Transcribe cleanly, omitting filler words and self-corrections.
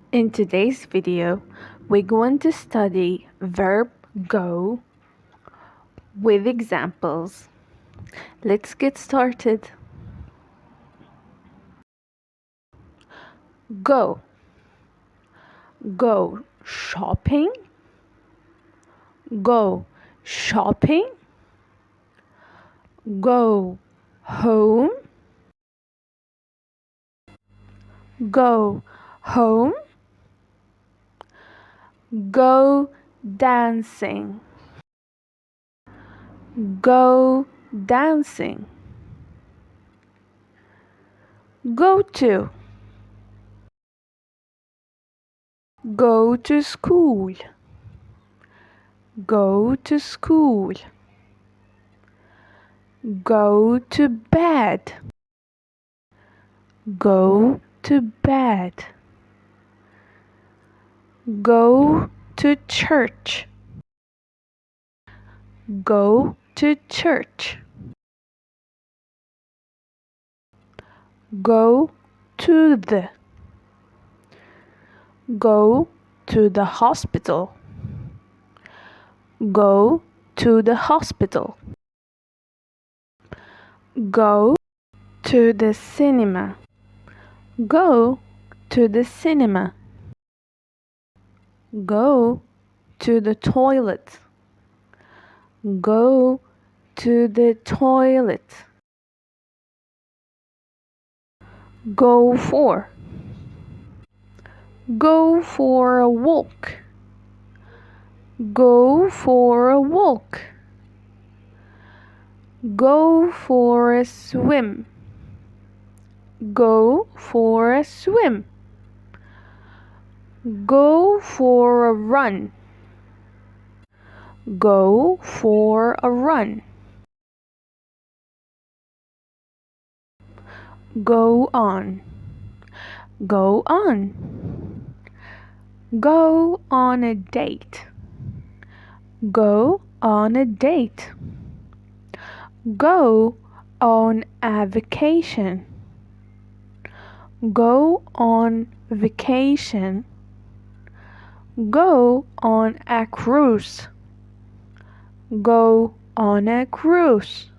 In today's video, we're going to study verb go with examples. Let's get started. Go. Go shopping. Go shopping. Go home. Go home. Go dancing. Go dancing. Go to. Go to school. Go to school. Go to bed. Go to bed. Go to church. Go to church. Go to the. Go to the hospital. Go to the hospital. Go to the cinema. Go to the cinema. Go to the toilet. Go to the toilet. Go for. Go for a walk. Go for a walk. Go for a swim. Go for a swim. Go for a run. Go for a run. Go on. Go on. Go on a date. Go on a date. Go on a vacation. Go on vacation. Go on a cruise. Go on a cruise.